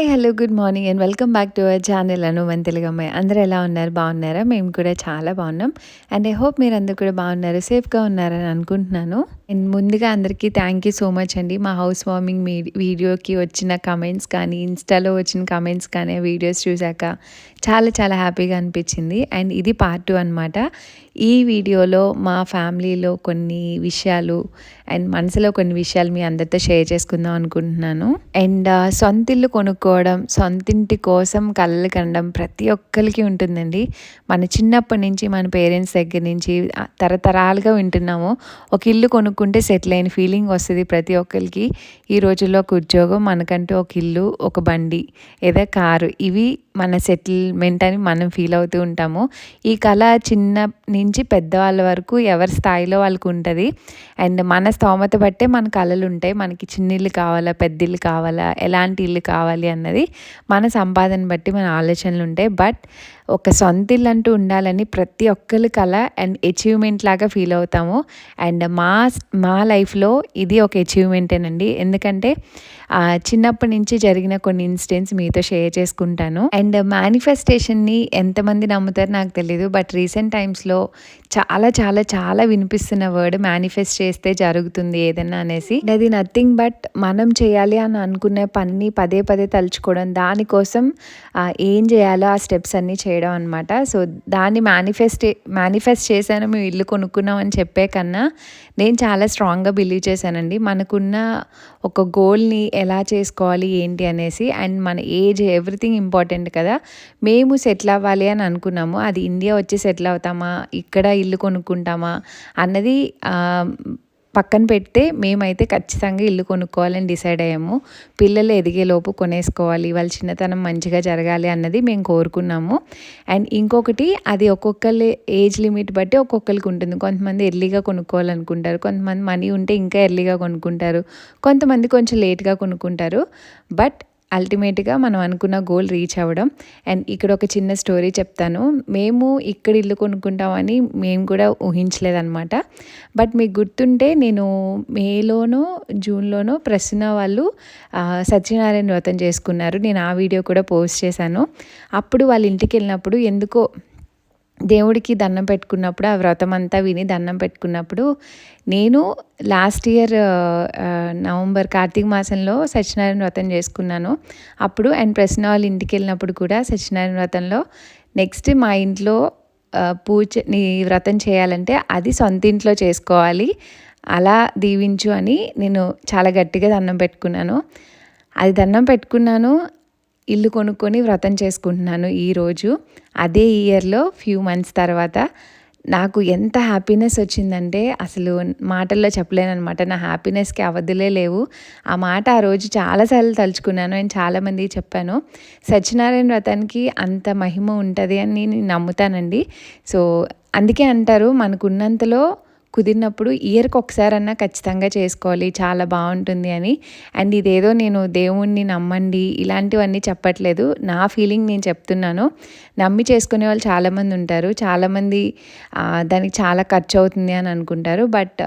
Hi hello good morning and welcome back to our channel Anu మన తెలుగు అమ్మాయి. అందరూ ఎలా ఉన్నారు? బాగున్నారా? మేము కూడా చాలా బాగున్నాం. అండ్ ఐ హోప్ మీరు అందరూ కూడా బాగున్నారు, సేఫ్గా ఉన్నారని అనుకుంటున్నాను. అండ్ ముందుగా అందరికీ థ్యాంక్ యూ సో మచ్ అండి. మా హౌస్ వార్మింగ్ వీడియోకి వచ్చిన కమెంట్స్ కానీ, ఇన్స్టాలో వచ్చిన కమెంట్స్ కానీ, వీడియోస్ చూశాక చాలా చాలా హ్యాపీగా అనిపించింది. అండ్ ఇది పార్ట్ 2 అనమాట. ఈ వీడియోలో మా ఫ్యామిలీలో కొన్ని విషయాలు అండ్ మనసులో కొన్ని విషయాలు మీ అందరితో షేర్ చేసుకుందాం అనుకుంటున్నాను. అండ్ సొంత ఇల్లు కొనుక్కోవడం, సొంతింటి కోసం కలలు కనడం ప్రతి ఒక్కరికి ఉంటుందండి. మన చిన్నప్పటి నుంచి మన పేరెంట్స్ దగ్గర నుంచి తరతరాలుగా వింటున్నాము. ఒక ఇల్లు కొనుక్కుంటే సెటిల్ అయిన ఫీలింగ్ వస్తుంది ప్రతి ఒక్కరికి. ఈ రోజుల్లో ఒక ఉద్యోగం, మనకంటూ ఒక ఇల్లు, ఒక బండి ఏదో కారు, ఇవి మన సెటిల్మెంట్ అని మనం ఫీల్ అవుతూ ఉంటాము. ఈ కళ చిన్న నుంచి పెద్దవాళ్ళ వరకు ఎవరి స్థాయిలో వాళ్ళకు ఉంటుంది. అండ్ మన స్తోమత బట్టే మన కళలు ఉంటాయి. మనకి చిన్న ఇల్లు కావాలా, పెద్ద ఇల్లు కావాలా, ఎలాంటి ఇల్లు కావాలి అన్నది మన సంపాదన బట్టి మన ఆలోచనలు ఉంటాయి. బట్ ఒక సొంత ఇల్లు అంటూ ఉండాలని ప్రతి ఒక్కరి కళ అండ్ అచీవ్మెంట్ లాగా ఫీల్ అవుతాము. అండ్ మా లైఫ్లో ఇది ఒక అచీవ్మెంటేనండి. ఎందుకంటే చిన్నప్పటి నుంచి జరిగిన కొన్ని ఇన్సిడెంట్స్ మీతో షేర్ చేసుకుంటాను. అండ్ మేనిఫెస్టేషన్ని ఎంతమంది నమ్ముతారో నాకు తెలీదు. బట్ రీసెంట్ టైమ్స్లో చాలా చాలా చాలా వినిపిస్తున్న వర్డ్ మేనిఫెస్ట్ చేస్తే జరుగుతుంది ఏదన్నా అనేసి. అది నథింగ్ బట్ మనం చేయాలి అని అనుకునే పని పదే పదే తలుచుకోవడం, దానికోసం ఏం చేయాలో ఆ స్టెప్స్ అన్నీ చేయడం అనమాట. సో దాన్ని మేనిఫెస్ట్ చేశాను, మేము ఇల్లు కొనుక్కున్నాం అని చెప్పే కన్నా నేను చాలా స్ట్రాంగ్గా బిలీవ్ చేశానండి. మనకున్న ఒక గోల్ని ఎలా చేసుకోవాలి ఏంటి అనేసి. అండ్ మన ఏజ్ ఎవ్రీథింగ్ ఇంపార్టెంట్ కదా. మేము సెటిల్ అవ్వాలి అని అనుకున్నాము. అది ఇండియా వచ్చి సెటిల్ అవుతామా, ఇక్కడ ఇల్లు కొనుక్కుంటామా అన్నది పక్కన పెడితే మేమైతే ఖచ్చితంగా ఇల్లు కొనుక్కోవాలని డిసైడ్ అయ్యాము. పిల్లలు ఎదిగేలోపు కొనేసుకోవాలి, వాళ్ళ చిన్నతనం మంచిగా జరగాలి అన్నది మేము కోరుకున్నాము. అండ్ ఇంకొకటి, అది ఒక్కొక్కరి ఏజ్ లిమిట్ బట్టి ఒక్కొక్కరికి ఉంటుంది. కొంతమంది ఎర్లీగా కొనుక్కోవాలనుకుంటారు, కొంతమంది మనీ ఉంటే ఇంకా ఎర్లీగా కొనుక్కుంటారు, కొంతమంది కొంచెం లేట్గా కొనుక్కుంటారు. బట్ అల్టిమేట్గా మనం అనుకున్న గోల్ రీచ్ అవ్వడం. అండ్ ఇక్కడ ఒక చిన్న స్టోరీ చెప్తాను. మేము ఇక్కడ ఇల్లు కొనుక్కుంటామని మేము కూడా ఊహించలేదన్నమాట. బట్ మీకు గుర్తుంటే నేను మేలోనో జూన్లోనో ప్రసన్న వాళ్ళు సత్యనారాయణ వ్రతం చేసుకున్నారు. నేను ఆ వీడియో కూడా పోస్ట్ చేశాను. అప్పుడు వాళ్ళ ఇంటికి వెళ్ళినప్పుడు ఎందుకో దేవుడికి దండం పెట్టుకున్నప్పుడు, ఆ వ్రతం అంతా విని దండం పెట్టుకున్నప్పుడు, నేను లాస్ట్ ఇయర్ నవంబర్ కార్తీక మాసంలో సత్యనారాయణ వ్రతం చేసుకున్నాను అప్పుడు. అండ్ ప్రసన్న వాళ్ళ ఇంటికి వెళ్ళినప్పుడు కూడా సత్యనారాయణ వ్రతంలో నెక్స్ట్ మా ఇంట్లో నీ వ్రతం చేయాలంటే అది సొంత ఇంట్లో చేసుకోవాలి, అలా దీవించు అని నేను చాలా గట్టిగా దండం పెట్టుకున్నాను. అది దండం పెట్టుకున్నాను, ఇల్లు కొనుక్కొని వ్రతం చేసుకుంటున్నాను ఈరోజు. అదే ఇయర్లో ఫ్యూ మంత్స్ తర్వాత నాకు ఎంత హ్యాపీనెస్ వచ్చిందంటే అసలు మాటల్లో చెప్పలేనమాట. నా హ్యాపీనెస్కి అవధులే లేవు. ఆ మాట ఆ రోజు చాలాసార్లు తలుచుకున్నాను అండ్ చాలామందికి చెప్పాను. సత్యనారాయణ వ్రతానికి అంత మహిమ ఉంటుంది అని నేను నమ్ముతానండి. సో అందుకే అంటారు, మనకున్నంతలో కుదిరినప్పుడు ఇయర్కి ఒకసారన్నా ఖచ్చితంగా చేసుకోవాలి, చాలా బాగుంటుంది అని. అండ్ ఇదేదో నేను దేవుణ్ణి నమ్మండి ఇలాంటివన్నీ చెప్పట్లేదు, నా ఫీలింగ్ నేను చెప్తున్నాను. నమ్మి చేసుకునే వాళ్ళు చాలామంది ఉంటారు, చాలామంది దానికి చాలా ఖర్చు అవుతుంది అని అనుకుంటారు. బట్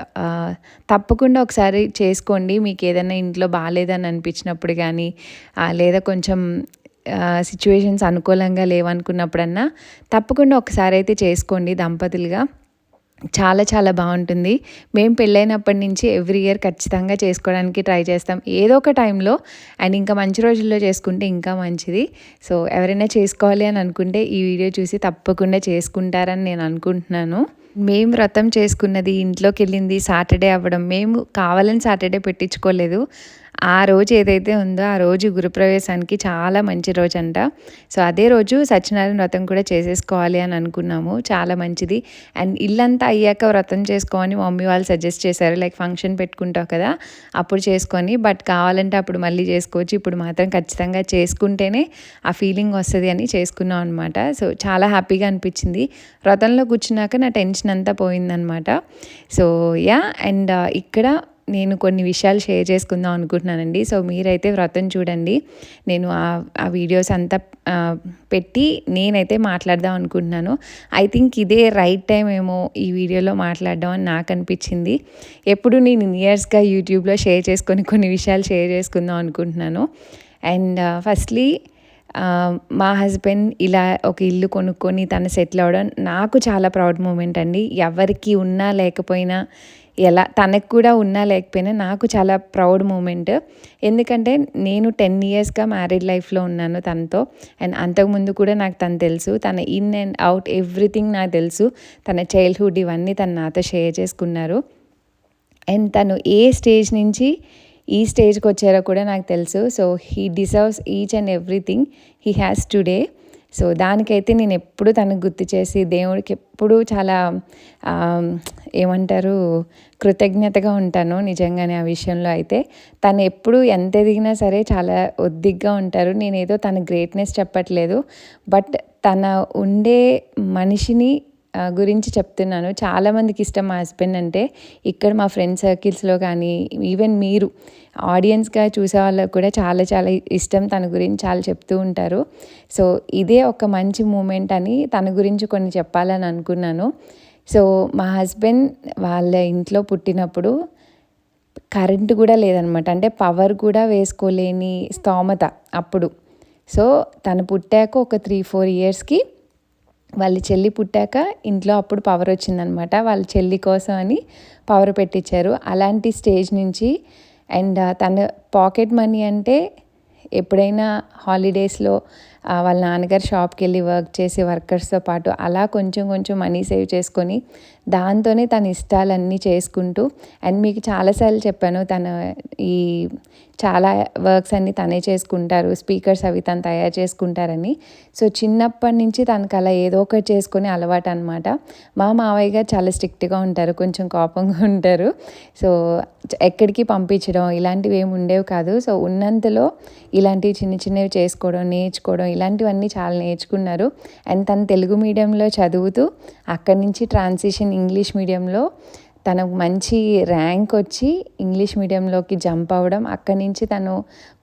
తప్పకుండా ఒకసారి చేసుకోండి. మీకు ఏదైనా ఇంట్లో బాగాలేదని అనిపించినప్పుడు కానీ, లేదా కొంచెం సిచ్యువేషన్స్ అనుకూలంగా లేవనుకున్నప్పుడన్నా తప్పకుండా ఒకసారి అయితే చేసుకోండి దంపతులుగా. చాలా చాలా బాగుంటుంది. మేము పెళ్ళైనప్పటి నుంచి ఎవ్రీ ఇయర్ ఖచ్చితంగా చేసుకోవడానికి ట్రై చేస్తాం ఏదో ఒక టైంలో. అండ్ ఇంకా మంచి రోజుల్లో చేసుకుంటే ఇంకా మంచిది. సో ఎవరైనా చేసుకోవాలి అని అనుకుంటే ఈ వీడియో చూసి తప్పకుండా చేసుకుంటారని నేను అనుకుంటున్నాను. మేము వ్రతం చేసుకున్నది, ఇంట్లోకి వెళ్ళింది సాటర్డే అవ్వడం, మేము కావాలని సాటర్డే పెట్టించుకోలేదు. ఆ రోజు ఏదైతే ఉందో ఆ రోజు గృహప్రవేశానికి చాలా మంచి రోజు అంట. సో అదే రోజు సత్యనారాయణ వ్రతం కూడా చేసేసుకోవాలి అని అనుకున్నాము, చాలా మంచిది. అండ్ ఇల్లంతా అయ్యాక వ్రతం చేసుకోని మమ్మీ వాళ్ళు సజెస్ట్ చేశారు, లైక్ ఫంక్షన్ పెట్టుకుంటావు కదా అప్పుడు చేసుకొని, బట్ కావాలంటే అప్పుడు మళ్ళీ చేసుకోవచ్చు, ఇప్పుడు మాత్రం ఖచ్చితంగా చేసుకుంటేనే ఆ ఫీలింగ్ వస్తుంది అని చేసుకున్నాం అనమాట. సో చాలా హ్యాపీగా అనిపించింది. వ్రతంలో కూర్చున్నాక నా టెన్షన్ అంతా పోయిందనమాట. సో యా, అండ్ ఇక్కడ నేను కొన్ని విషయాలు షేర్ చేసుకుందాం అనుకుంటున్నానండి. సో మీరైతే వ్రతం చూడండి. నేను ఆ వీడియోస్ అంతా పెట్టి నేనైతే మాట్లాడదాం అనుకుంటున్నాను. ఐ థింక్ ఇదే రైట్ టైం ఏమో ఈ వీడియోలో మాట్లాడడం అని నాకు అనిపించింది. ఎప్పుడు నేను ఇయర్స్గా యూట్యూబ్లో షేర్ చేసుకొని కొన్ని విషయాలు షేర్ చేసుకుందాం అనుకుంటున్నాను. అండ్ ఫస్ట్లీ మా హస్బెండ్ ఇలా ఒక ఇల్లు కొనుక్కొని తను సెటిల్ అవ్వడం నాకు చాలా ప్రౌడ్ మూమెంట్ అండి. ఎవరికి ఉన్నా లేకపోయినా ఎలా తనకు కూడా ఉన్నా లేకపోయినా నాకు చాలా ప్రౌడ్ మూమెంట్. ఎందుకంటే నేను 10 ఇయర్స్‌గా మ్యారీడ్ లైఫ్‌లో ఉన్నాను తనతో. అండ్ అంతకుముందు కూడా నాకు తను తెలుసు. తన ఇన్ అండ్ అవుట్ ఎవ్రీథింగ్ నాకు తెలుసు. తన చైల్డ్‌హుడ్ ఇవన్నీ తను నాతో షేర్ చేసుకున్నారు. అండ్ తను ఏ స్టేజ్ నుంచి ఈ స్టేజ్కి వచ్చారో కూడా నాకు తెలుసు. So he deserves each and everything he has today. So దానికైతే నేను ఎప్పుడు తనకు గుర్తు చేసి దేవుడికి ఎప్పుడూ చాలా ఏమంటారు కృతజ్ఞతగా ఉంటాను నిజంగానే ఆ విషయంలో అయితే. తను ఎప్పుడు ఎంత ఎదిగినా సరే చాలా ఒద్దిగ్గా ఉంటారు. నేనేదో తన గ్రేట్నెస్ చెప్పట్లేదు, బట్ తన ఉండే మనిషిని గురించి చెప్తున్నాను. చాలామందికి ఇష్టం మా హస్బెండ్ అంటే. ఇక్కడ మా ఫ్రెండ్ సర్కిల్స్లో కానీ ఈవెన్ మీరు ఆడియన్స్గా చూసే వాళ్ళకు కూడా చాలా చాలా ఇష్టం. తన గురించి చాలా చెప్తూ ఉంటారు. సో ఇదే ఒక మంచి మూమెంట్ అని తన గురించి కొన్ని చెప్పాలని అనుకున్నాను. సో మా హస్బెండ్ వాళ్ళ ఇంట్లో పుట్టినప్పుడు కరెంటు కూడా లేదనమాట. అంటే పవర్ కూడా వేసుకోలేని స్తోమత అప్పుడు. సో తను పుట్టాక ఒక 3-4 ఇయర్స్కి వాళ్ళ చెల్లి పుట్టాక ఇంట్లో అప్పుడు పవర్ వచ్చిందనమాట. వాళ్ళ చెల్లి కోసం అని పవర్ పెట్టించారు. అలాంటి స్టేజ్ నుంచి అండ్ తన పాకెట్ మనీ అంటే ఎప్పుడైనా హాలిడేస్లో వాళ్ళ నాన్నగారు షాప్కి వెళ్ళి వర్క్ చేసే వర్కర్స్తో పాటు అలా కొంచెం కొంచెం మనీ సేవ్ చేసుకొని దాంతోనే తన ఇష్టాలన్నీ చేసుకుంటూ, అండ్ మీకు చాలాసార్లు చెప్పాను తను ఈ చాలా వర్క్స్ అన్నీ తనే చేసుకుంటారు, స్పీకర్స్ అవి తను తయారు చేసుకుంటారని. సో చిన్నప్పటి నుంచి తనకు అలా ఏదో ఒకటి చేసుకొని అలవాటు అనమాట. మా మావయ్య గారు చాలా స్ట్రిక్ట్గా ఉంటారు, కొంచెం కోపంగా ఉంటారు. సో ఎక్కడికి పంపించడం ఇలాంటివి ఏమి ఉండేవి కాదు. సో ఉన్నంతలో ఇలాంటివి చిన్న చిన్నవి చేసుకోవడం, నేర్చుకోవడం ఇలాంటివన్నీ చాలా నేర్చుకున్నారు. అండ్ తను తెలుగు మీడియంలో చదువుతూ అక్కడి నుంచి ట్రాన్సిషన్ ఇంగ్లీష్ మీడియంలో తనకు మంచి ర్యాంక్ వచ్చి ఇంగ్లీష్ మీడియంలోకి జంప్ అవ్వడం, అక్కడి నుంచి తను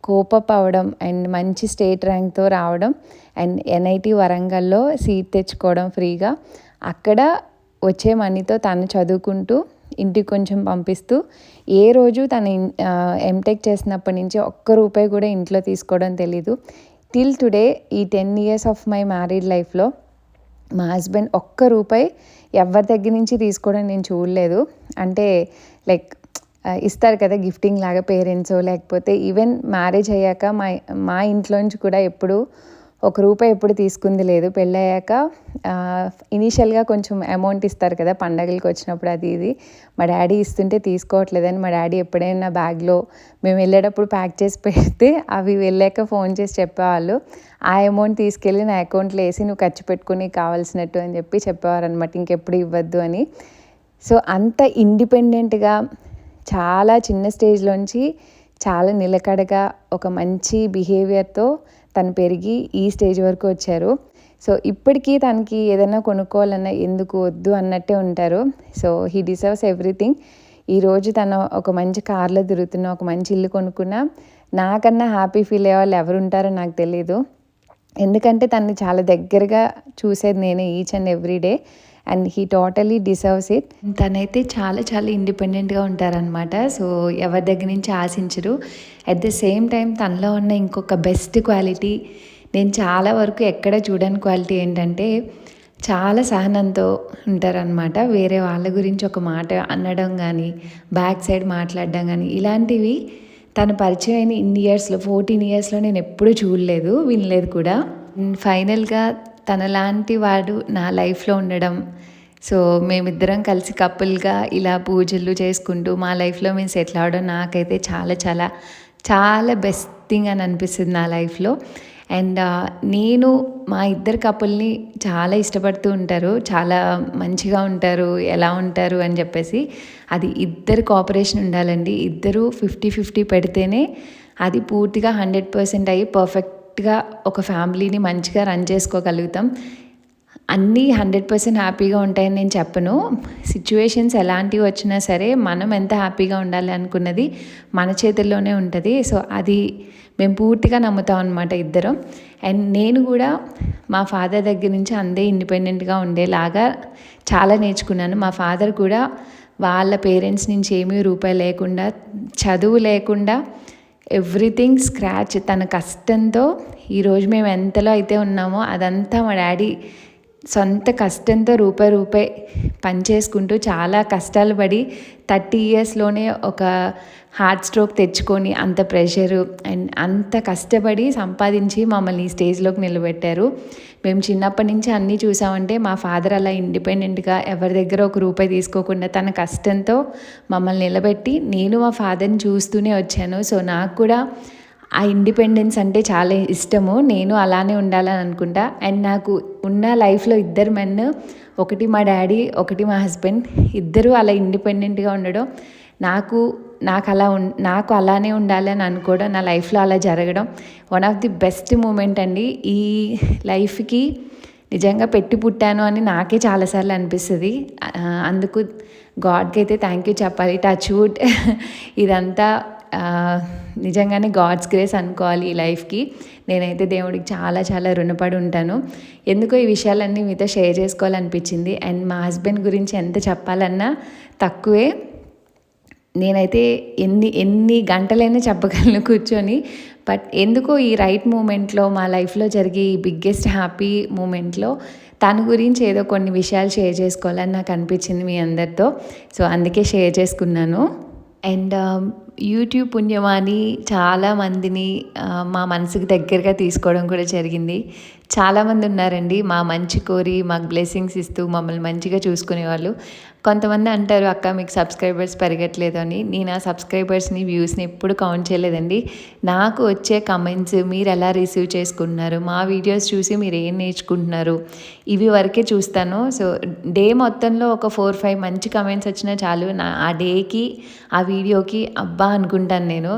కోపప్ అవ్వడం అండ్ మంచి స్టేట్ ర్యాంక్తో రావడం అండ్ ఎన్ఐటి వరంగల్లో సీట్ తెచ్చుకోవడం ఫ్రీగా. అక్కడ వచ్చే మనీతో తను చదువుకుంటూ ఇంటికి కొంచెం పంపిస్తూ ఏ రోజు తను ఎంటెక్ చేసినప్పటి నుంచి ఒక్క రూపాయి కూడా ఇంట్లో తీసుకోవడం తెలీదు. టిల్ టుడే ఈ 10 ఇయర్స్ ఆఫ్ మై మ్యారీడ్ లైఫ్లో మా హస్బెండ్ ఒక్క రూపాయి ఎవరి దగ్గర నుంచి తీసుకోవడం నేను చూడలేదు. అంటే లైక్ ఇస్తారు కదా గిఫ్టింగ్ లాగా పేరెంట్స్, లేకపోతే ఈవెన్ మ్యారేజ్ అయ్యాక మా ఇంట్లోంచి కూడా ఎప్పుడు ఒక రూపాయి ఎప్పుడు తీసుకుంది లేదు. పెళ్ళయ్యాక ఇనీషియల్గా కొంచెం అమౌంట్ ఇస్తారు కదా పండగలకి వచ్చినప్పుడు, అది ఇది మా డాడీ ఇస్తుంటే తీసుకోవట్లేదని మా డాడీ ఎప్పుడైనా బ్యాగ్లో మేము వెళ్ళేటప్పుడు ప్యాక్ చేసి పెడితే అవి వెళ్ళాక ఫోన్ చేసి చెప్పేవాళ్ళు, ఆ అమౌంట్ తీసుకెళ్ళి నా అకౌంట్లో వేసి నువ్వు ఖర్చు పెట్టుకుని కావాల్సినట్టు అని చెప్పి చెప్పేవారు అనమాట, ఇంకెప్పుడు ఇవ్వద్దు అని. సో అంత ఇండిపెండెంట్గా చాలా చిన్న స్టేజ్లోంచి చాలా నిలకడగా ఒక మంచి బిహేవియర్తో తను పెరిగి ఈ స్టేజ్ వరకు వచ్చారు. సో ఇప్పటికీ తనకి ఏదైనా కొనుక్కోవాలన్నా ఎందుకు వద్దు అన్నట్టే ఉంటారు. So he deserves everything. ఈరోజు తను ఒక మంచి కార్లో తిరుగుతున్న, ఒక మంచి ఇల్లు కొనుక్కున్నా నాకన్నా హ్యాపీ ఫీల్ అయ్యే వాళ్ళు ఎవరు ఉంటారో నాకు తెలీదు. ఎందుకంటే తనని చాలా దగ్గరగా చూసేది నేనే each and every day and he totally deserves it. తనైతే చాలా చాలా ఇండిపెండెంట్గా ఉంటారనమాట. సో ఎవరి దగ్గర నుంచి ఆశించరు. అట్ ద సేమ్ టైం తనలో ఉన్న ఇంకొక బెస్ట్ క్వాలిటీ, నేను చాలా వరకు ఎక్కడ చూడని క్వాలిటీ ఏంటంటే చాలా సహనంతో ఉంటారనమాట. వేరే వాళ్ళ గురించి ఒక మాట అనడం కానీ, బ్యాక్ సైడ్ మాట్లాడడం కానీ ఇలాంటివి తను పరిచయం అయిన ఇన్ని ఇయర్స్లో 14 ఇయర్స్లో నేను ఎప్పుడూ చూడలేదు, వినలేదు కూడా. ఫైనల్గా తనలాంటి వాడు నా లైఫ్లో ఉండడం, సో మేమిద్దరం కలిసి కపుల్గా ఇలా పూజలు చేసుకుంటూ మా లైఫ్లో మేము సెటిల్ అవ్వడం నాకైతే చాలా చాలా చాలా బెస్ట్ థింగ్ అని అనిపిస్తుంది నా లైఫ్లో. అండ్ నేను మా ఇద్దరు కపుల్ని చాలా ఇష్టపడుతూ ఉంటారు, చాలా మంచిగా ఉంటారు, ఎలా ఉంటారు అని చెప్పేసి. అది ఇద్దరు కోఆపరేషన్ ఉండాలండి. ఇద్దరు 50-50 పెడితేనే అది పూర్తిగా 100% అయ్యి పర్ఫెక్ట్గా ఒక ఫ్యామిలీని మంచిగా రన్ చేసుకోగలుగుతాం. అన్నీ 100% హ్యాపీగా ఉంటాయని నేను చెప్పను. సిచ్యువేషన్స్ ఎలాంటివి వచ్చినా సరే మనం ఎంత హ్యాపీగా ఉండాలి అనుకున్నది మన చేతుల్లోనే ఉంటుంది. సో అది మేము పూర్తిగా నమ్ముతాం అనమాట ఇద్దరం. అండ్ నేను కూడా మా ఫాదర్ దగ్గర నుంచి అందే ఇండిపెండెంట్గా ఉండేలాగా చాలా నేర్చుకున్నాను. మా ఫాదర్ కూడా వాళ్ళ పేరెంట్స్ నుంచి ఏమీ రూపాయి లేకుండా, చదువు లేకుండా ఎవ్రీథింగ్ స్క్రాచ్. తన కష్టంతో ఈరోజు మేము ఎంతలో అయితే ఉన్నామో అదంతా మా డాడీ సొంత కష్టంతో రూపాయి పనిచేసుకుంటూ చాలా కష్టాలు పడి 30 ఇయర్స్లోనే ఒక హార్ట్ స్ట్రోక్ తెచ్చుకొని అంత ప్రెషరు అండ్ అంత కష్టపడి సంపాదించి మమ్మల్ని ఈ స్టేజ్లోకి నిలబెట్టారు. మేము చిన్నప్పటి నుంచి అన్నీ చూసామంటే మా ఫాదర్ అలా ఇండిపెండెంట్గా ఎవరి దగ్గర ఒక రూపాయి తీసుకోకుండా తన కష్టంతో మమ్మల్ని నిలబెట్టి నేను మా ఫాదర్ని చూస్తూనే వచ్చాను. సో నాకు కూడా ఆ ఇండిపెండెన్స్ అంటే చాలా ఇష్టము. నేను అలానే ఉండాలని అనుకుంటా. అండ్ నాకు ఉన్న లైఫ్లో 2 మెన్, ఒకటి మా డాడీ, ఒకటి మా హస్బెండ్, ఇద్దరు అలా ఇండిపెండెంట్గా ఉండడం నాకు అలానే ఉండాలని అనుకోవడం, నా లైఫ్లో అలా జరగడం one of the best moment అండి. ఈ లైఫ్కి నిజంగా పెట్టి పుట్టాను అని నాకే చాలాసార్లు అనిపిస్తుంది. అందుకు గాడ్కి అయితే థ్యాంక్ యూ చెప్పాలి. టచ్ వుడ్ ఇదంతా నిజంగానే గాడ్స్ గ్రేస్ అనుకోవాలి ఈ లైఫ్కి. నేనైతే దేవుడికి చాలా చాలా రుణపడి ఉంటాను. ఎందుకో ఈ విషయాలన్నీ మీతో షేర్ చేసుకోవాలనిపించింది. అండ్ మా హస్బెండ్ గురించి ఎంత చెప్పాలన్నా తక్కువే. నేనైతే ఎన్ని గంటలైనా చెప్పగలను కూర్చొని. బట్ ఎందుకో ఈ రైట్ మూమెంట్లో మా లైఫ్లో జరిగే ఈ బిగ్గెస్ట్ హ్యాపీ మూమెంట్లో తన గురించి ఏదో కొన్ని విషయాలు షేర్ చేసుకోవాలని నాకు అనిపించింది మీ అందరితో. సో అందుకే షేర్ చేసుకున్నాను. అండ్ యూట్యూబ్ పుణ్యమాని చాలామందిని మా మనసుకు దగ్గరగా తీసుకోవడం కూడా జరిగింది. చాలామంది ఉన్నారండి మా మంచి కోరి మాకు బ్లెస్సింగ్స్ ఇస్తూ మమ్మల్ని మంచిగా చూసుకునేవాళ్ళు. కొంతమంది అంటారు, అక్క మీకు సబ్స్క్రైబర్స్ పెరగట్లేదు అని. నేను ఆ సబ్స్క్రైబర్స్ని వ్యూస్ని ఎప్పుడు కౌంట్ చేయలేదండి. నాకు వచ్చే కమెంట్స్ మీరు ఎలా రిసీవ్ చేసుకుంటున్నారు, మా వీడియోస్ చూసి మీరు ఏం నేర్చుకుంటున్నారు, ఇవి వరకే చూస్తాను. సో డే మొత్తంలో ఒక 4-5 మంచి కమెంట్స్ వచ్చినా చాలు, ఆ డేకి ఆ వీడియోకి అబ్బా అనుకుంటాను నేను.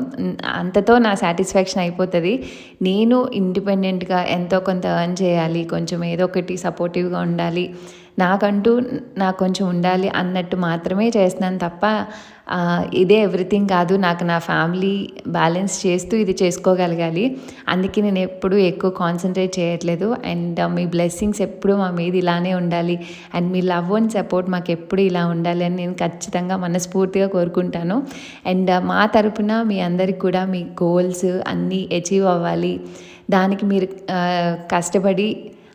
అంతతో నా సాటిస్ఫాక్షన్ అయిపోతుంది. నేను ఇండిపెండెంట్గా ఎంతో కొంత ఎర్న్ చేయాలి, కొంచెం ఏదో ఒకటి సపోర్టివ్గా ఉండాలి, నాకు కొంచెం ఉండాలి అన్నట్టు మాత్రమే చేస్తున్నాను తప్ప ఇదే ఎవ్రీథింగ్ కాదు. నాకు నా ఫ్యామిలీ బ్యాలెన్స్ చేస్తూ ఇది చేసుకోగలగాలి. అందుకే నేను ఎప్పుడూ ఎక్కువ కాన్సన్ట్రేట్ చేయట్లేదు. అండ్ మీ బ్లెస్సింగ్స్ ఎప్పుడూ మా మీద ఇలానే ఉండాలి and me love and support మాకు ఎప్పుడు ఇలా ఉండాలి అని నేను ఖచ్చితంగా మనస్ఫూర్తిగా కోరుకుంటాను. అండ్ మా తరపున మీ అందరికి కూడా మీ గోల్స్ అన్నీ అచీవ్ అవ్వాలి, దానికి మీరు కష్టపడి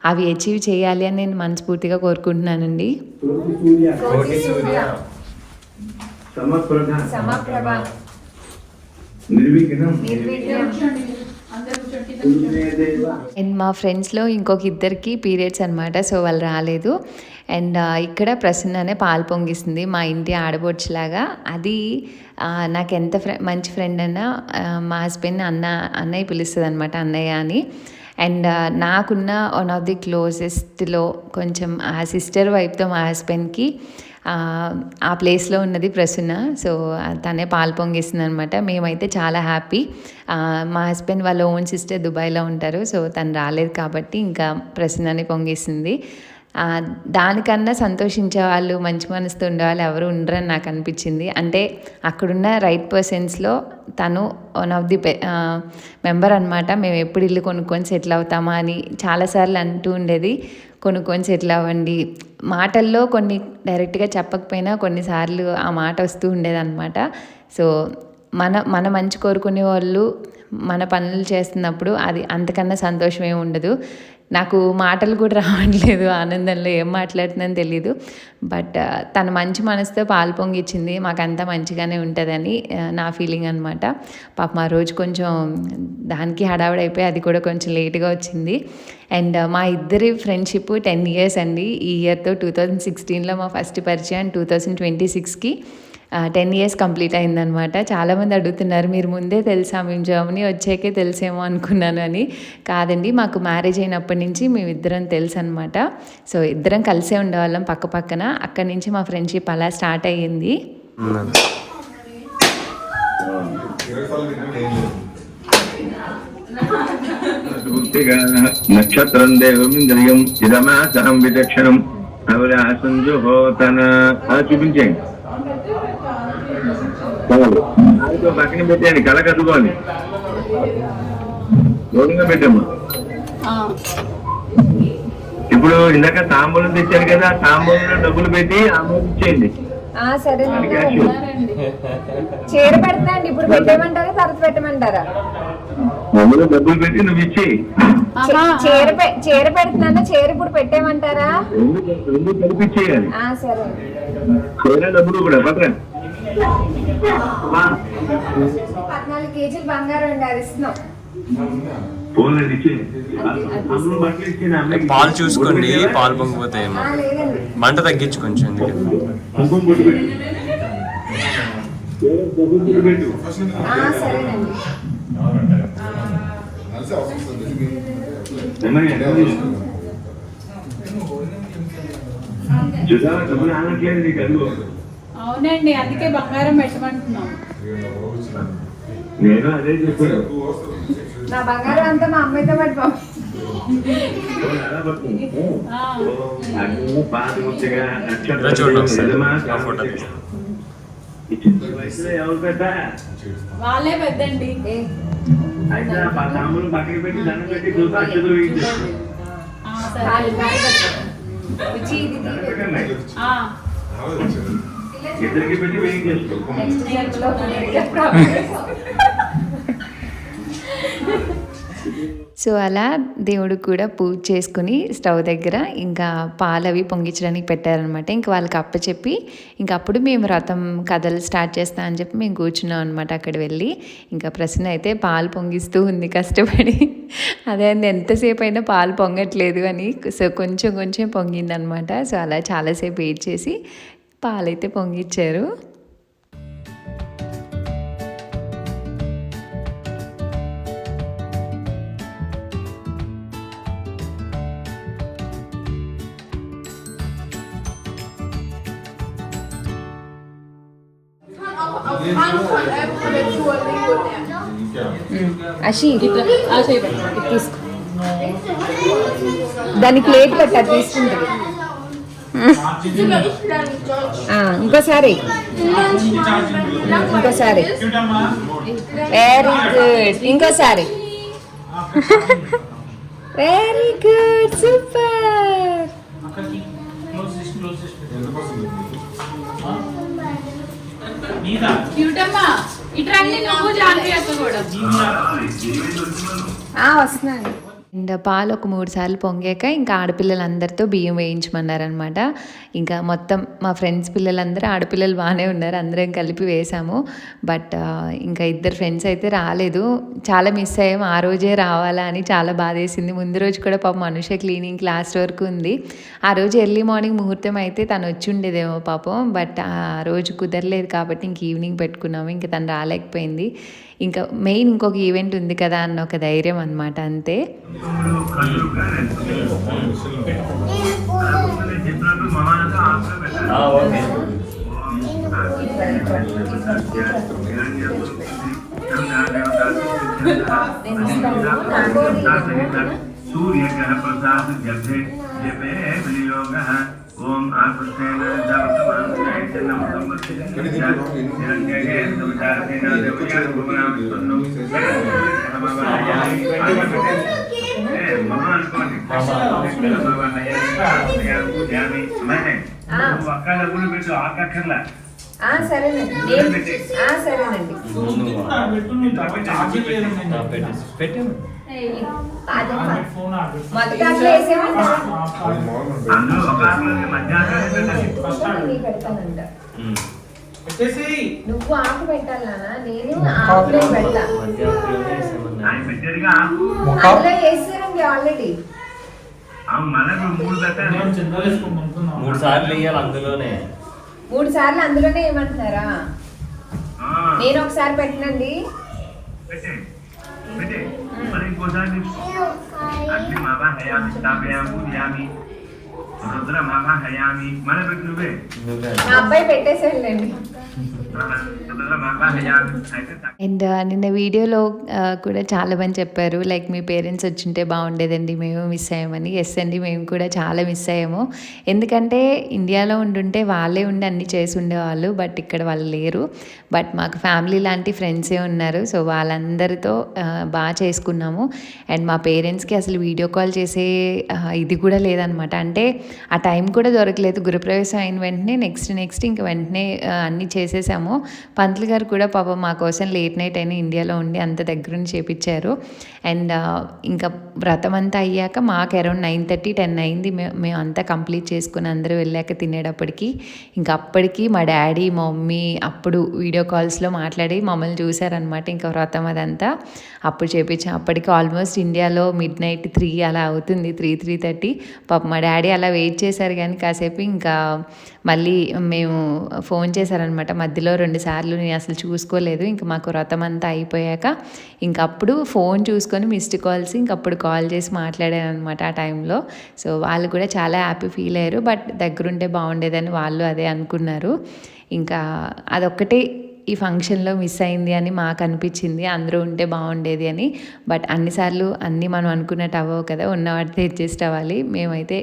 అవి అచీవ్ చేయాలి అని నేను మనస్ఫూర్తిగా కోరుకుంటున్నానండి. అండ్ మా ఫ్రెండ్స్లో ఇంకొక ఇద్దరికి పీరియడ్స్ అనమాట. సో వాళ్ళు రాలేదు. అండ్ ఇక్కడ ప్రసన్న అనే పాలు పొంగిస్తుంది, మా ఇంటి ఆడబొడ్చులాగా. అది నాకు ఎంత మంచి ఫ్రెండ్ అన్నా మా హస్బెండ్ అన్నయ్య పిలుస్తుంది అనమాట, అన్నయ్య అని. అండ్ నాకున్న వన్ ఆఫ్ ది క్లోజెస్ట్లో కొంచెం ఆ సిస్టర్ వైపుతో మా హస్బెండ్కి ఆ ప్లేస్లో ఉన్నది ప్రసన్న. సో తనే పాలు పొంగిస్తుంది అనమాట. మేమైతే చాలా హ్యాపీ. మా హస్బెండ్ వాళ్ళ ఓన్ సిస్టర్ దుబాయ్లో ఉంటారు. సో తను రాలేదు కాబట్టి ఇంకా ప్రసన్నని పొంగిస్తుంది. దానికన్నా సంతోషించే వాళ్ళు, మంచి మనసుతో ఉండేవాళ్ళు ఎవరు ఉండరని నాకు అనిపించింది. అంటే అక్కడున్న రైట్ పర్సన్స్లో తను వన్ ఆఫ్ ది మెంబర్ అనమాట. మేము ఎప్పుడు ఇల్లు కొనుక్కొని సెటిల్ అవుతామా అని చాలాసార్లు అంటూ ఉండేది. కొనుక్కొని సెటిల్ అవ్వండి, మాటల్లో కొన్ని డైరెక్ట్గా చెప్పకపోయినా కొన్నిసార్లు ఆ మాట వస్తూ ఉండేదన్నమాట. సో మన మంచి కోరుకునే వాళ్ళు మన పనులు చేస్తున్నప్పుడు అది అంతకన్నా సంతోషం ఏమి ఉండదు. నాకు మాటలు కూడా రావట్లేదు, ఆనందంలో ఏం మాట్లాడుతుందని తెలీదు. బట్ తన మంచి మనసుతో పాలు పొంగిచ్చింది, మాకంతా మంచిగానే ఉంటుందని నా ఫీలింగ్ అనమాట. పాప మా రోజు కొంచెం దానికి హడావిడైపోయి అది కూడా కొంచెం లేట్గా వచ్చింది. అండ్ మా ఇద్దరి ఫ్రెండ్షిప్ 10 years అండి. ఈ ఇయర్తో 2016లో మా ఫస్ట్ పరిచయం, 2026కి 10 years కంప్లీట్ అయిందనమాట. చాలామంది అడుగుతున్నారు, మీరు ముందే తెలుసా, మేము జర్మనీ వచ్చాకే తెలిసేమో అనుకున్నాను అని. కాదండి, మాకు మ్యారేజ్ అయినప్పటి నుంచి మేమిద్దరం తెలుసు అనమాట. సో ఇద్దరం కలిసే ఉండేవాళ్ళం పక్క పక్కన. అక్కడి నుంచి మా ఫ్రెండ్షిప్ అలా స్టార్ట్ అయ్యింది. నక్షత్రం దేవం ఇంద్రియం ఇదమాసం విచక్షణం అవరాసంజుహోతన చూపించేయండి, పక్కన పెట్టండి, కళ కట్టుకోండి, దూరంగా పెట్టమ్మా. ఇప్పుడు ఇందాక తాంబూలం తెచ్చారు కదా, తాంబూలంలో డబ్బులు పెట్టి అమ్మకి ఇచ్చేయండి. సరేనండి. చీర పెడతా అండి. ఇప్పుడు పెట్టేయమంటారా తర్వాత పెట్టమంటారా? అందులో డబ్బులు పెట్టి నువ్వు ఇచ్చేయి. చీర పెడుతున్నా, చీర ఇప్పుడు పెట్టేయమంటారా? రెండు కల్పించేయాలి. సరే. చీర డబ్బులు కూడా పక్కన 14 కేజీలు బంగారం అండి, అది ఇస్తున్నాం. పాలు చూసుకోండి, పాలు పొంగిపోతాయేమో. మంట తగ్గించు కొంచెం. సరేనండి. అవునండి, అందుకే బంగారం పెట్టమంటున్నాం. నేను అదే చెప్పాను. నా బంగారం అంతా మా అమ్మాయితో పట్టుకో. ఎవరు పెద్ద వాళ్ళే పెద్దండి. అయితే తమ్ముడు పక్కకి పెట్టి దండం పెట్టి అక్షతలు వేయించారు. ఇద్దరికి పెట్టి వేయించేస్తారు. సో అలా దేవుడికి కూడా పూజ చేసుకుని స్టవ్ దగ్గర ఇంకా పాలు అవి పొంగించడానికి పెట్టారనమాట. ఇంక వాళ్ళకి అప్పచెప్పి ఇంక అప్పుడు మేము వ్రతం కథలు స్టార్ట్ చేస్తా అని చెప్పి మేము కూర్చున్నాం అనమాట. అక్కడ వెళ్ళి ఇంకా ప్రశ్న అయితే పాలు పొంగిస్తూ ఉంది కష్టపడి. అదే అండి, ఎంతసేపు అయినా పాలు పొంగట్లేదు అని. సో కొంచెం కొంచెం పొంగిందనమాట. సో అలా చాలాసేపు వెయిట్ చేసి పాలైతే పొంగిచ్చారు. అషి తీసుకో, దానికి ప్లేట్ పెట్టా తీసుకుంటుంది. ఇంకోసారి ఇంకోసారి వెరీ గుడ్. ఇంకోసారి వెరీ గుడ్, సూపర్. వస్తున్నాను. అండ్ పాలు ఒక 3 సార్లు పొంగాక ఇంకా ఆడపిల్లలందరితో బియ్యం వేయించమన్నారనమాట. ఇంకా మొత్తం మా ఫ్రెండ్స్ పిల్లలందరూ ఆడపిల్లలు బాగానే ఉన్నారు, అందరం కలిపి వేసాము. బట్ ఇంకా 2 ఫ్రెండ్స్ అయితే రాలేదు. చాలా మిస్ అయ్యాము. ఆ రోజే రావాలా అని చాలా బాధేసింది. ముందు రోజు కూడా పాపం అనుష క్లీనింగ్ లాస్ట్ వరకు ఉంది. ఆ రోజు ఎర్లీ మార్నింగ్ ముహూర్తం అయితే తను వచ్చి ఉండేదేమో పాపం. బట్ ఆ రోజు కుదరలేదు కాబట్టి ఇంక ఈవినింగ్ పెట్టుకున్నాము. ఇంకా తను రాలేకపోయింది. ఇంకా మెయిన్ ఇంకొక ఈవెంట్ ఉంది కదా అన్న ఒక ధైర్యం అనమాట, అంతే. सूर्य ग्रह प्रसाद जपे जपे विनियोग ओम आकृतेन दवतमान नैतनम संवत्सरंगे सवितारेण देवया भुवनां सन्नो महान कोटि पूजामि मैंने अक्का डबुल పెట్టు ఆకక్కర్లా. సరేనండి. సరేనండి. నువ్వు ఆకు పెట్టాలనా? నేను ఆకులే పెడతా. అందులో వేసారండి ఆల్రెడీ. 3 సార్లు వేయాలి అందులోనే. 3 సార్లు అందులోనే ఏమంటున్నారా? నేను ఒకసారి పెట్టనండి. మా అబ్బాయి పెట్టేసేయండి. అండ్ నిన్న వీడియోలో కూడా చాలామంది చెప్పారు లైక్ మీ పేరెంట్స్ వచ్చింటే బాగుండేదండి, మేము మిస్ అయ్యామని. ఎస్ అండి, మేము కూడా చాలా మిస్ అయ్యాము. ఎందుకంటే ఇండియాలో ఉండుంటే వాళ్ళే ఉండి అన్నీ చేసి ఉండేవాళ్ళు, బట్ ఇక్కడ వాళ్ళు లేరు. బట్ మాకు ఫ్యామిలీ లాంటి ఫ్రెండ్సే ఉన్నారు. సో వాళ్ళందరితో బాగా చేసుకున్నాము. అండ్ మా పేరెంట్స్కి అసలు వీడియో కాల్ చేసే ఇది కూడా లేదనమాట. అంటే ఆ టైం కూడా దొరకలేదు. గృహప్రవేశం అయిన వెంటనే నెక్స్ట్ ఇంక వెంటనే అన్నీ చేసేసాము. పంతులు గారు కూడా పాపం మా కోసం లేట్ నైట్ అయినా ఇండియాలో ఉండి అంత దగ్గర నుంచి చేపించారు. అండ్ ఇంకా వ్రతం అంతా అయ్యాక మాకు అరౌండ్ 9:30, 10 అయింది. మేము అంతా కంప్లీట్ చేసుకుని అందరూ వెళ్ళాక తినేటప్పటికి. ఇంకా అప్పటికి మా డాడీ మా మమ్మీ అప్పుడు వీడియో కాల్స్లో మాట్లాడి మమ్మల్ని చూశారనమాట. ఇంకా వ్రతం అదంతా అప్పుడు చేపించాం. అప్పటికి ఆల్మోస్ట్ ఇండియాలో మిడ్నైట్ 3 అలా అవుతుంది, 3:30. పాపం మా డాడీ అలా వెయిట్ చేశారు. కానీ కాసేపు ఇంకా మళ్ళీ మేము ఫోన్ చేశారనమాట మధ్యలో 2 సార్లు. నేను అసలు చూసుకోలేదు. ఇంకా మాకు వ్రతం అంతా అయిపోయాక ఇంకప్పుడు ఫోన్ చూసుకొని మిస్డ్ కాల్స్ ఇంకప్పుడు కాల్ చేసి మాట్లాడాను అనమాట ఆ టైంలో. సో వాళ్ళు కూడా చాలా హ్యాపీ ఫీల్ అయ్యారు. బట్ దగ్గరుంటే బాగుండేదని వాళ్ళు అదే అనుకున్నారు. ఇంకా అదొక్కటే ఈ ఫంక్షన్లో మిస్ అయింది అని మాకు అనిపించింది, అందరూ ఉంటే బాగుండేది అని. బట్ అన్నిసార్లు అన్నీ మనం అనుకున్నట్టు అవ్వవు కదా, ఉన్న వాటితో అడ్జస్ట్ అవ్వాలి. మేమైతే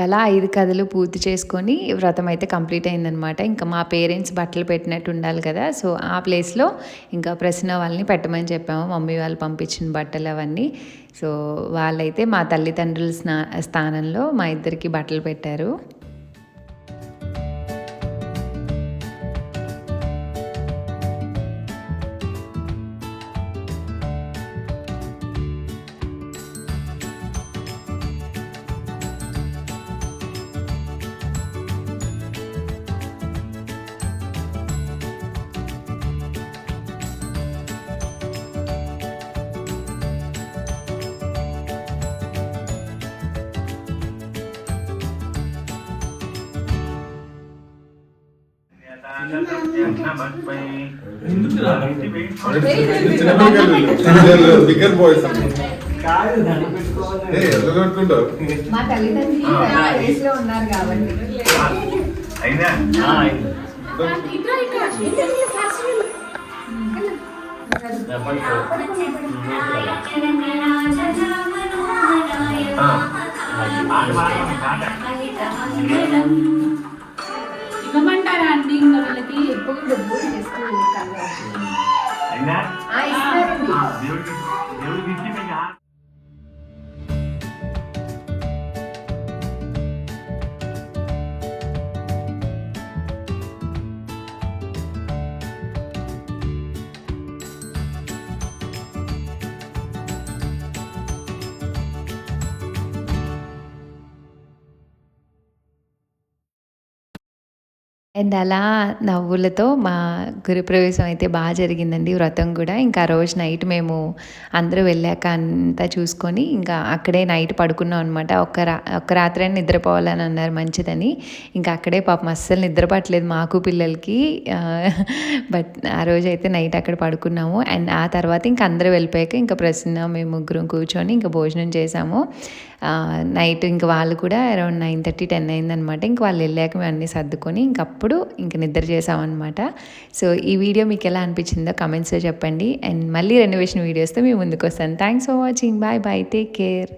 అలా 5 కథలు పూర్తి చేసుకొని వ్రతం అయితే కంప్లీట్ అయిందనమాట. ఇంకా మా పేరెంట్స్ బట్టలు పెట్టినట్టు ఉండాలి కదా, సో ఆ ప్లేస్లో ఇంకా ప్రసన్న వాళ్ళని పెట్టమని చెప్పాము. మమ్మీ వాళ్ళు పంపించిన బట్టలు అవన్నీ. సో వాళ్ళైతే మా తల్లిదండ్రుల స్థానంలో మా ఇద్దరికి బట్టలు పెట్టారు. బిగ్గర్ బాయ్స్ మా తల్లిదండ్రులు ఉన్నారు కాబట్టి అయినా ఇవ్వమంటారా అండి ఇంకా వీళ్ళకి ఎప్పుడు డబ్బులు అయినా ఇస్తారండి. దేవుడికి ఇచ్చి మీకు అండ్ అలా నవ్వులతో మా గృహప్రవేశం అయితే బాగా జరిగిందండి, వ్రతం కూడా. ఇంకా ఆ రోజు నైట్ మేము అందరూ వెళ్ళాక అంతా చూసుకొని ఇంకా అక్కడే నైట్ పడుకున్నాం అనమాట. ఒక్క రాత్రి అయినా నిద్రపోవాలని అన్నారు, మంచిదని. ఇంకా అక్కడే పాపం అస్సలు నిద్ర పట్టలేదు మాకు పిల్లలకి. బట్ ఆ రోజు అయితే నైట్ అక్కడ పడుకున్నాము. అండ్ ఆ తర్వాత ఇంకా అందరూ వెళ్ళిపోయాక ఇంకా ప్రసన్న మేము ముగ్గురం కూర్చొని ఇంకా భోజనం చేసాము. నైట్ ఇంకా వాళ్ళు కూడా అరౌండ్ 9:30, 10 అయిందనమాట. ఇంక వాళ్ళు వెళ్ళాక మేము అన్నీ సర్దుకొని ఇంకప్పుడు ఇంక నిద్ర చేసామన్నమాట. సో ఈ వీడియో మీకు ఎలా అనిపించిందో కమెంట్స్లో చెప్పండి. అండ్ మళ్ళీ రెనోవేషన్ వీడియోస్తో మేము ముందుకు వస్తాను. Thanks for watching. Bye bye, take care.